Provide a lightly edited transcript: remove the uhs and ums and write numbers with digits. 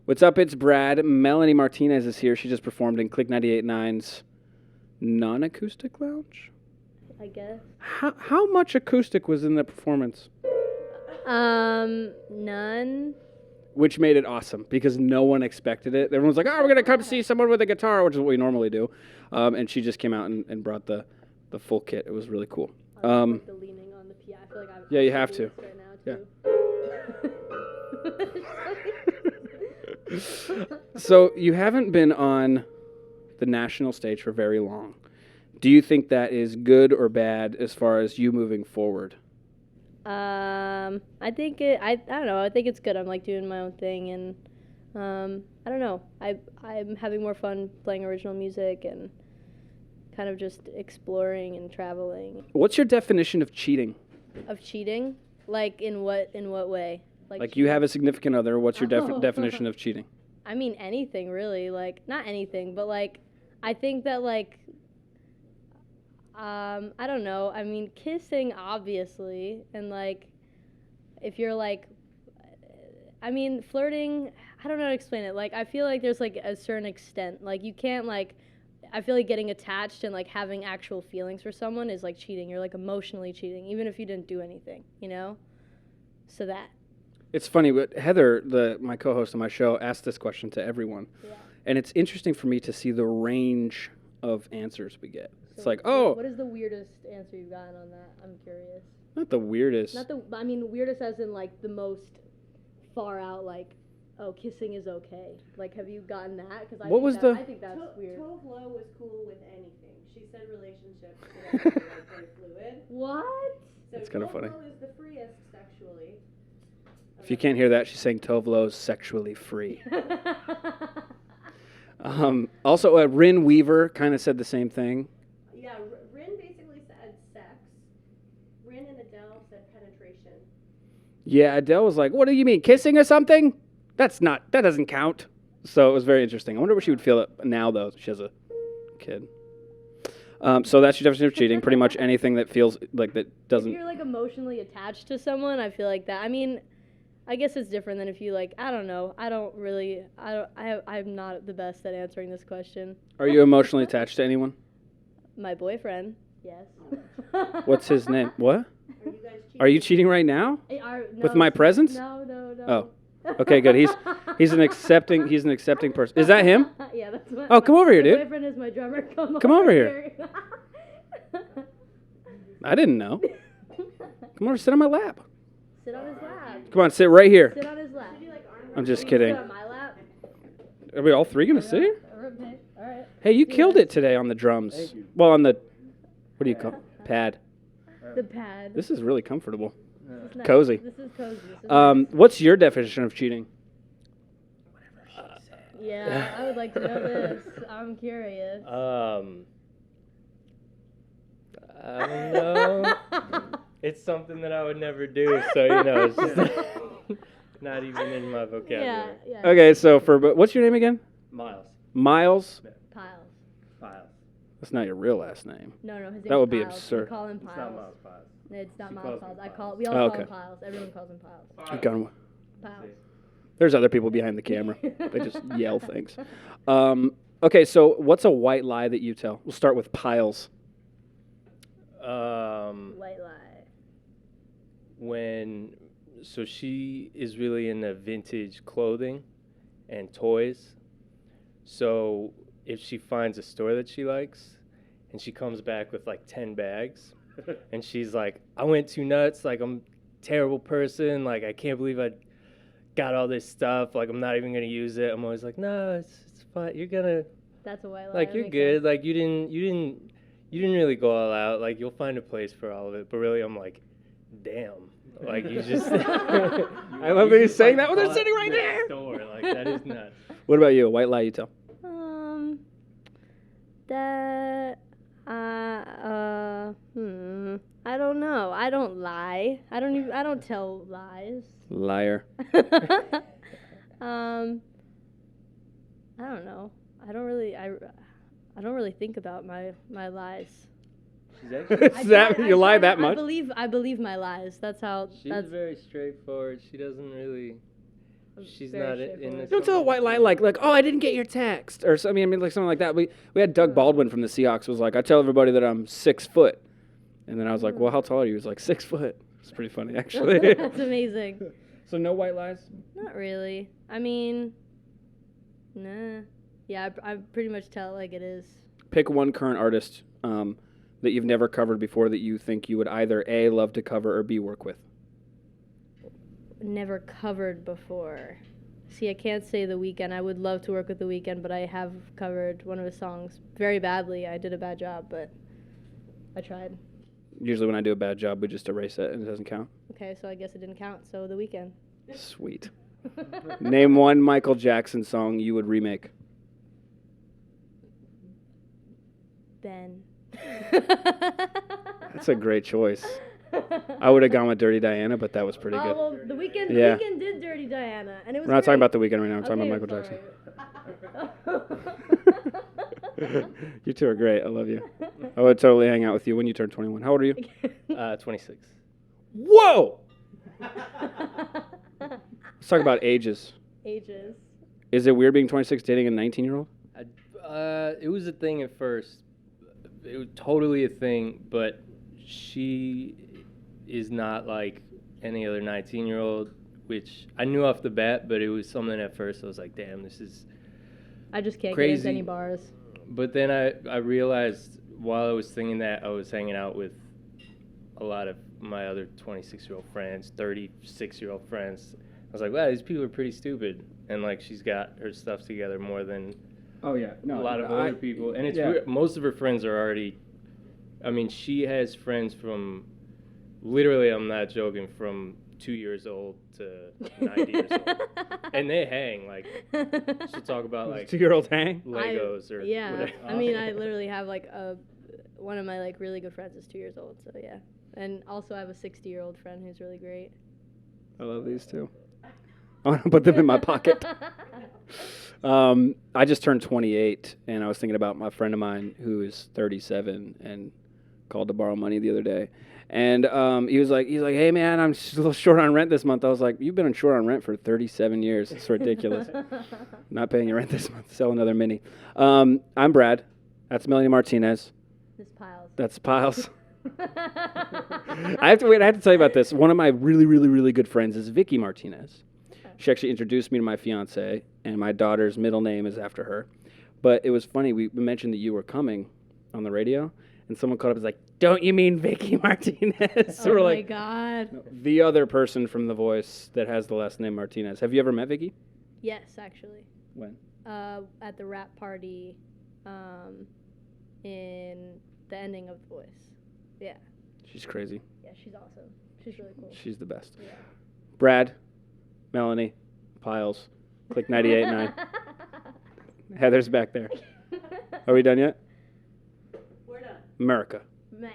What's up? It's Brad. Melanie Martinez is here. She just performed in Click 98.9's non-acoustic lounge. I guess. How much acoustic was in the performance? None. Which made it awesome because no one expected it. Everyone's like, "Oh, we're gonna come see someone with a guitar," which is what we normally do. And she just came out and brought the full kit. It was really cool. Like the leaning on the piano. I feel like Yeah, you have to. Right now Yeah. too. So you haven't been on the national stage for very long. Do you think that is good or bad as far as you moving forward? I think I don't know. I think it's good. I'm like doing my own thing, and I don't know. I'm having more fun playing original music and kind of just exploring and traveling. What's your definition of cheating? Of cheating? Like in what way? Like you have a significant other. What's your definition of cheating? I mean anything really. Like not anything, but like I think that like I don't know. I mean, kissing, obviously, and, like, if you're, like, I mean, flirting, I don't know how to explain it. Like, I feel like there's, like, a certain extent. Like, you can't, like, I feel like getting attached and, like, having actual feelings for someone is, like, cheating. You're, like, emotionally cheating, even if you didn't do anything, you know? So that. It's funny, but Heather, my co-host on my show, asked this question to everyone. Yeah. And it's interesting for me to see the range of answers we get. It's So like, oh. What is the weirdest answer you've gotten on that? I'm curious. Not the weirdest. I mean, weirdest as in, like, the most far out, like, oh, kissing is okay. Like, have you gotten that? I think that's weird. Tove Lo was cool with anything. She said relationships could actually like very fluid. What? So That's kinda funny. Tove Lo is the freest sexually. If you can't hear that, she's saying Tove Lo's sexually free. Also, Rin Weaver kind of said the same thing. Yeah, Rin basically said sex. Rin and Adele said penetration. Yeah, Adele was like, "What do you mean, kissing or something? That doesn't count." So it was very interesting. I wonder what she would feel now, though. She has a kid. So that's your definition of cheating. Pretty much anything that feels like that doesn't. If you're like emotionally attached to someone, I feel like that. I mean, I guess it's different than if you like. I don't know. I'm not the best at answering this question. Are you emotionally attached to anyone? My boyfriend. Yes. What's his name? What? Are you guys cheating? Are you cheating right now? With No, my presence? No. Oh. Okay, good. He's an accepting person. Is that him? Yeah, that's my. Oh, come over here, my dude. boyfriend is my drummer. Come over here. I didn't know. Come over, sit on my lap. Sit on his lap. Come on, sit right here. Sit on his lap. I'm just kidding. Sit on my lap. Are we all three gonna sit here? Okay. All right. Hey, you killed it today on the drums. Thank you. Well, on the what do you call pad? The pad. This is really comfortable. This is nice. Cozy. This is cozy. This is nice. What's your definition of cheating? Yeah, I would like to know this. I'm curious. I don't know. It's something that I would never do, so it's just not even in my vocabulary. Yeah. Okay, so what's your name again? Miles. Miles. Piles. That's not your real last name. No, his name's That would be Piles. absurd. We call him It's Piles. not Miles Piles. No, it's not She Miles calls him Piles. Piles. We all Oh, call him okay. Piles. Everyone calls him Piles. Keep going. Piles. There's other people behind the camera. They just yell things. Okay, so what's a white lie that you tell? We'll start with Piles. White lie. So she is really into vintage clothing and toys. So if she finds a store that she likes and she comes back with like 10 bags and she's like, I went too nuts, like I'm a terrible person, like I can't believe I got all this stuff, like I'm not even gonna use it. I'm always like, no, it's fine. You're gonna That's a white lie. like That you're makes good. sense. Like you didn't really go all out. Like you'll find a place for all of it. But really, I'm like, damn. Like you just. I love that he's saying that when they're sitting right there. Store. Like that is nuts. What about you? A white lie you tell? That I don't know. I don't lie. I don't tell lies. Liar. I don't know. I don't really think about my lies. She's actually. You lie that much? I believe my lies. That's how. She's very straightforward. She doesn't really. She's Very not in straightforward. the. Don't tell a white lie like, oh, I didn't get your text, or something. I mean, like something like that. We had Doug Baldwin from the Seahawks was like, I tell everybody that I'm 6 foot, and then I was like, well, how tall are you? He was like 6 foot. It's pretty funny, actually. That's amazing. So no white lies. Not really. I mean, nah. Yeah, I pretty much tell it like it is. Pick one current artist that you've never covered before that you think you would either A, love to cover, or B, work with. Never covered before. See, I can't say The Weeknd. I would love to work with The Weeknd, but I have covered one of his songs very badly. I did a bad job, but I tried. Usually when I do a bad job, we just erase it and it doesn't count. Okay, so I guess it didn't count. So The Weeknd. Sweet. Name one Michael Jackson song you would remake. Ben. That's a great choice. I would have gone with Dirty Diana, but that was pretty good. Well, The Weeknd. Yeah. The Weeknd did Dirty Diana, and it was. We're not talking great. about The Weeknd right now. I'm talking about Michael Jackson. You two are great. I love you. I would totally hang out with you when you turn 21. How old are you? 26. Whoa! Let's talk about ages. Ages. Is it weird being 26 dating a 19-year-old? It was a thing at first. It was totally a thing, but she is not like any other 19-year-old, which I knew off the bat, but it was something at first I was like, damn, this is I just can't crazy. get into any bars. But then I realized while I was thinking that, I was hanging out with a lot of my other 26-year-old friends, 36-year-old friends. I was like, wow, these people are pretty stupid. And like she's got her stuff together more than Oh, yeah. a lot of older people. And it's yeah. weird. Most of her friends are already, I mean, she has friends from, literally, I'm not joking, from 2 years old to 90 years old. And they hang, like, she'll talk about, like, 2-year-old hang? Legos or Yeah. whatever. I mean, I literally have like one of my like really good friends is 2 years old, so yeah. And also I have a 60-year-old friend who's really great. I love these two. I want to put them in my pocket. I just turned 28, and I was thinking about my friend of mine who is 37 and called to borrow money the other day. And he was like, hey, man, I'm just a little short on rent this month. I was like, you've been short on rent for 37 years. It's ridiculous. Not paying your rent this month. Sell another mini. I'm Brad. That's Melanie Martinez. This Piles. That's Piles. I have to tell you about this. One of my really, really, really good friends is Vicky Martinez. She actually introduced me to my fiance, and my daughter's middle name is after her. But it was funny. We mentioned that you were coming on the radio, and someone called up and was like, don't you mean Vicky Martinez? So Oh we're my like, God. no, the other person from The Voice that has the last name Martinez. Have you ever met Vicky? Yes, actually. When? At the rap party, in the ending of The Voice. Yeah. She's crazy. Yeah, she's awesome. She's really cool. She's the best. Yeah. Brad, Melanie, Piles, click 98.9. Heather's back there. Are we done yet? We're done. America. Man.